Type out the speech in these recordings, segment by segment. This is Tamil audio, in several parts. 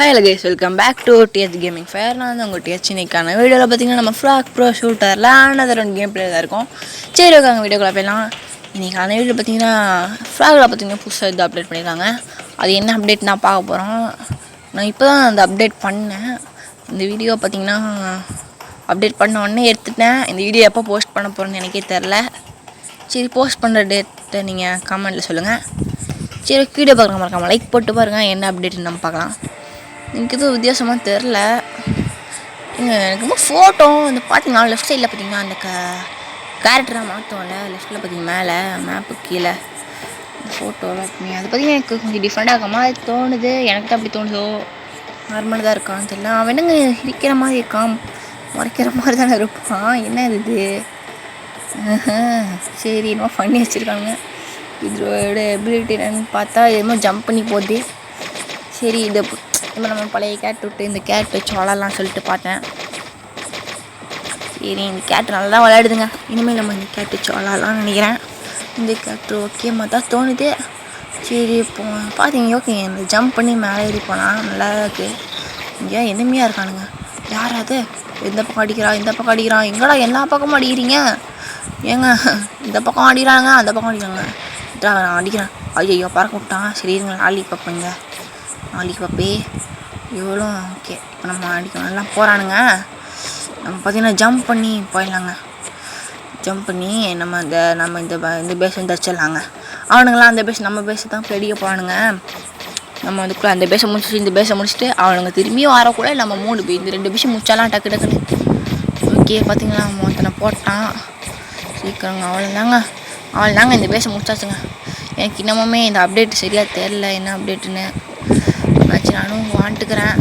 Hello guys, welcome back to DH gaming fire. நான் வந்து உங்கள் டிஹெச். இன்னைக்கான வீடியோவில் பார்த்தீங்கன்னா நம்ம ஃப்ராக் ப்ரோ ஷூட்டரில் ஆனதர் ஒன் கேம் பிளே தான் இருக்கும். சரி, ஓகே, வீடியோக்குள்ள போயிடலாம். இன்றைக்கான வீடியோ பார்த்தீங்கன்னா ஃப்ராகில் பார்த்தீங்கன்னா புதுசாக இது அப்டேட் பண்ணியிருக்காங்க. அது என்ன அப்டேட் நான் பார்க்க போகிறோம். நான் இப்போ தான் அந்த அப்டேட் பண்ணேன். இந்த வீடியோ பார்த்தீங்கன்னா அப்டேட் பண்ண உடனே எடுத்துட்டேன். இந்த வீடியோ எப்போ போஸ்ட் பண்ண போகிறேன்னு எனக்கே தெரில. சரி, போஸ்ட் பண்ணுற டேட்டை நீங்கள் கமெண்ட்டில் சொல்லுங்கள். சரி, வீடியோ பார்க்குற மறக்காமல் லைக் போட்டு பாருங்கள். என்ன அப்டேட்னு நம்ம பார்க்கலாம். எனக்கு எதுவும் வித்தியாசமாக தெரில. எனக்கு ரொம்ப ஃபோட்டோ வந்து பார்த்தீங்கன்னா லெஃப்ட் சைடில் பார்த்தீங்கன்னா அந்த கேரக்டராக மாற்றோம்ல, லெஃப்ட்டில் பார்த்தீங்கன்னா மேலே மேப்பு கீழே ஃபோட்டோலாம் இருக்குங்க. அது பார்த்தீங்கன்னா எனக்கு கொஞ்சம் டிஃப்ரெண்ட்டாக இருக்க மாதிரி தோணுது. எனக்கு தான் அப்படி தோணுதோ, நார்மலாக தான் இருக்கான்னு தெரியல. அவன் என்னங்க இருக்கிற மாதிரி இருக்கான், மறைக்கிற மாதிரி தானே இருப்பான். என்ன இது? சரி, இன்னும் பண்ணி வச்சுருக்காங்க. இதோட எபிலிட்டி என்னன்னு பார்த்தா எதுவும் ஜம்ப் பண்ணி போகுது. சரி, இதை இப்போ நம்ம பழைய கேட் விட்டு இந்த கேட் வச்சு விளாட்லான்னு சொல்லிட்டு பார்த்தேன். சரி, இந்த கேட்டு நல்லா விளையாடுதுங்க. இனிமேல் நம்ம இந்த கேட் வச்சு விளாட்லான்னு நினைக்கிறேன். இந்த கேட்டு ஓகேமா தான் தோணுது. சரி, இப்போ பார்த்தீங்க ஓகே, இந்த ஜம்ப் பண்ணி மேலே ஏறி போனால் நல்லா இருக்குது. இங்கே எனிமையாக இருக்கானுங்க. யாராவது இந்த பக்கம் அடிக்கிறான், இந்த பக்கம் அடிக்கிறான். எங்கடா எல்லா பக்கமும் அடிக்கிறீங்க? ஏங்க, இந்த பக்கம் அடிக்கிறாங்க, அந்த பக்கம் அடிக்கிறாங்க. நான் அடிக்கிறேன். ஐயோ, பறக்க விட்டான். சரி, இருங்க, லாலி பார்ப்பேங்க. நாளைக்கு பார்ப்பே எவ்வளோ. ஓகே, இப்போ நம்ம அடிக்கணும். எல்லாம் போகிறானுங்க. நம்ம பார்த்திங்கன்னா ஜம்ப் பண்ணி போயிடலாங்க. ஜம்ப் பண்ணி நம்ம இந்த பேஸ் வந்து தச்சிடலாங்க. அவனுங்களாம் அந்த பேஸ் நம்ம பேஸை தான் போய் அடிக்க போகிறானுங்க. நம்ம வந்துக்குள்ளே அந்த பேஸை முடிச்சுட்டு இந்த பேஸை முடிச்சுட்டு அவனுங்க திரும்பியும் வரக்கூட நம்ம 3 போய் இந்த 2 பேஸும் முடிச்சாலாம் டக்கு டக்குன்னு. ஓகே, பார்த்திங்களா, ஒருத்தனை போட்டான். சீக்கிரங்க, அவள்தாங்க இந்த பேஸை முடிச்சாச்சுங்க. எனக்கு இன்னமுமே இந்த அப்டேட் சரியாக தெரில, என்ன அப்டேட்டுன்னு. நானும் வாண்டுக்கிறேன்.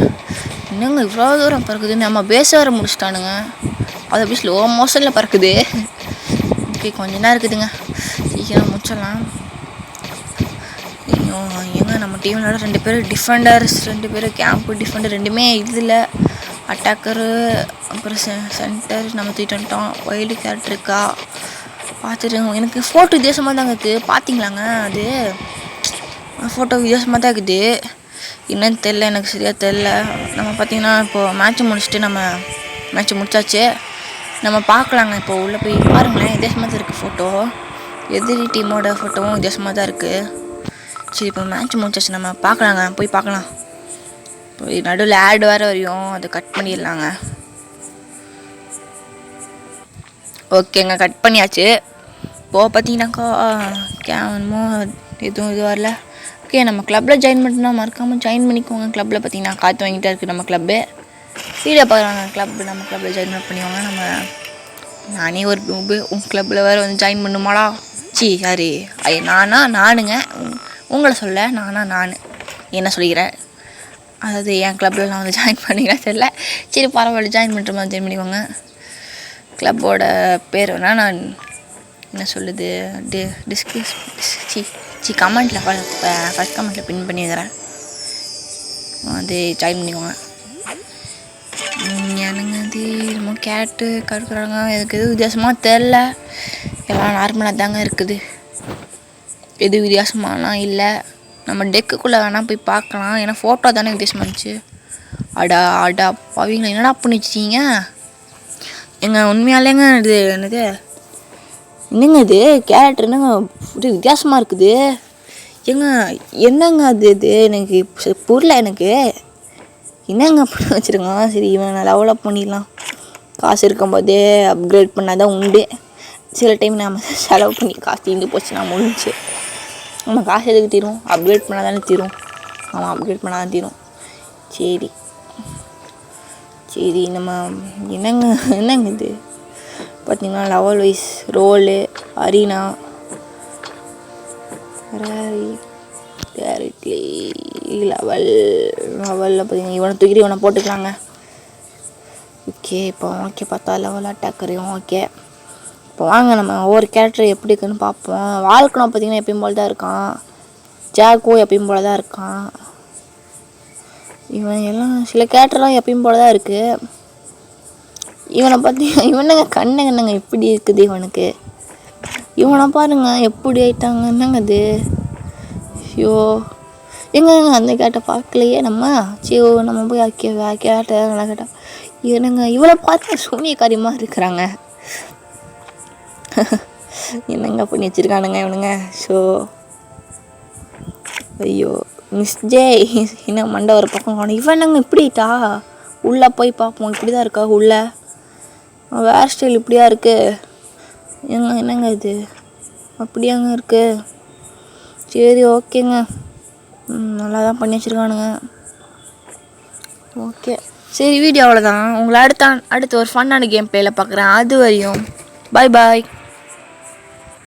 இன்னுங்க இவ்வளோ தூரம் பறக்குது. நம்ம பேச வர முடிச்சிட்டானுங்க. அது அப்படி ஸ்லோ மோஷனில் பறக்குது. ஓகே, கொஞ்சம் தான் இருக்குதுங்க, சீக்கிரம் முடிச்சிடலாம். ஏங்க நம்ம டீமில் 2 பேர் டிஃபெண்டர்ஸ், 2 பேர் கேம்ப்பு டிஃபெண்டர், 2மே இதில் அட்டாக்கரு, அப்புறம் சென்டர் நம்ம தூக்கிட்டு வந்துட்டோம். வைல்டு கேரக்டர் இருக்கா பார்த்துட்டு. எனக்கு ஃபோட்டோ வித்தியாசமாக தாங்க இருக்குது. பார்த்தீங்களாங்க, அது ஃபோட்டோ வித்தியாசமாக தான் இருக்குது. என்னன்னு தெரில, எனக்கு சரியாக தெரில. நம்ம பார்த்திங்கன்னா இப்போது மேட்ச்சு முடிச்சாச்சு. நம்ம பார்க்கலாங்க. இப்போ உள்ளே போய் பாருங்களேன், வித்தியாசமாக தான் இருக்குது ஃபோட்டோ. எதிரி டீமோட ஃபோட்டோவும் வித்தியாசமாக தான் இருக்குது. சரி, இப்போ மேட்ச் முடிச்சாச்சு. நம்ம பார்க்கலாங்க, போய் பார்க்கலாம். போய் நடுவில் ஆட் வேறு வரையும், அதை கட் பண்ணிடலாங்க. ஓகேங்க, கட் பண்ணியாச்சு. இப்போது பார்த்தீங்கன்னாக்கா கேமோ எதுவும் இது வரல. ஓகே, நம்ம கிளப்பில் ஜாயின் பண்ணிட்டோம்னா மறக்காமல் ஜாயின் பண்ணிக்கோங்க. கிளப்பில் பார்த்தீங்கன்னா காற்று வாங்கிட்டே இருக்குது நம்ம கிளப்பு. வீடியோ பார்க்குறாங்க கிளப்பு, நம்ம கிளப்பில் ஜாயின் பண்ணிக்கோங்க. நானே ஒரு உங்கள் கிளப்பில் வேறு வந்து ஜாயின் பண்ணுமாடா? சாரி, நானுங்க உங்களை சொல்ல, நான் என்ன சொல்லிக்கிறேன். அதாவது என் கிளப்பில் நான் வந்து ஜாயின் பண்ணிக்கிறேன் தெரியல. சரி, பரவாயில்ல, ஜாயின் பண்ணுற மாதிரி ஜாயின் பண்ணிக்கோங்க. கிளப்போட பேர் வேணால் நான் என்ன சொல்லுது கமெண்ட்டில் ஃபஸ்ட் கமெண்ட்டில் பின் பண்ணிக்கிறேன். அது ஜாயின் பண்ணிக்கோங்க. எனக்கு அது ரொம்ப கேட்டு கடுக்குறாங்க. எனக்கு எதுவும் வித்தியாசமாக தெரில. எல்லாம் நார்மலாக தாங்க இருக்குது. எது வித்தியாசமாலாம் இல்லை. நம்ம டெக்குக்குள்ளே வேணால் போய் பார்க்கலாம். ஏன்னா ஃபோட்டோ தானே வித்தியாசமாக இருந்துச்சு. அடா பவிங்களா, என்னடா பண்ணி வச்சிட்டீங்க? உண்மையாலேங்க இது என்னங்க இது கேரக்டர் என்னங்க இது வித்தியாசமாக இருக்குது. என்னங்க அது எனக்கு புரியல. எனக்கு என்னங்க பண்ண வச்சுருங்க. சரி, இவன் டெவலப் பண்ணிடலாம். காசு இருக்கும்போதே அப்கிரேட் பண்ணால் தான் உண்டு. சில டைம் நம்ம செலவு பண்ணி காசு தீர்ந்து போச்சுன்னா முடிஞ்சு. நம்ம காசு எதுக்கு தீரும்? அப்கிரேட் பண்ணால் தானே தீரும். ஆமாம், அப்கிரேட் பண்ணால் தான் தீரும். சரி, நம்ம என்னங்க இது பார்த்திங்கன்னா level wise role, arena, directly லெவலில் பார்த்திங்கன்னா இவனை தூக்கிட்டு இவனை போட்டுக்கலாங்க. ஓகே, இப்போ ஓகே பார்த்தா லெவல் அட்டாக்கரையும் ஓகே. இப்போ வாங்க நம்ம ஒவ்வொரு கேரக்டர் எப்படி இருக்குன்னு பார்ப்போம். வாழ்க்கணும் பார்த்திங்கன்னா எப்பயும் போல் தான் இருக்கான். ஜாக்கோ எப்பயும் போல் தான் இருக்கான். இவன் எல்லாம் சில கேரக்டர்லாம் எப்பயும் போல் தான் இருக்குது. இவனை பார்த்தீங்கன்னா இவனுங்க கண்ணுங்க எப்படி இருக்குது இவனுக்கு. இவனை பாருங்க எப்படி ஆயிட்டாங்க. என்னங்க இது? ஐயோ, எங்க அந்த கேட்டை பார்க்கலையே நம்ம. சரி நம்ம போய் கேட்டை நல்லா கேட்டா என்னங்க இவ்வளோ பார்த்தா சூனியக்காரியமாக இருக்கிறாங்க. என்னங்க பண்ணி வச்சுருக்கானுங்க இவனுங்க. ஷோ ஐயோ மிஸ் ஜே என்ன மண்டை ஒரு பக்கம் காணும். இவன் என்னங்க இப்படிட்டா உள்ளே போய் பார்ப்போம். இப்படி தான் இருக்கா உள்ளே வேர் ஸ்டைல் இப்படியா இருக்குது. என்னங்க இது அப்படியாங்க இருக்குது. சரி ஓகேங்க. நல்லா தான் பண்ணி வச்சுருக்கானுங்க. ஓகே சரி வீடியோ அவ்வளோதான். உங்களை அடுத்த ஒரு ஃபன்னான கேம் பிளேயில் பார்க்குறேன். அது வரையும் பாய்.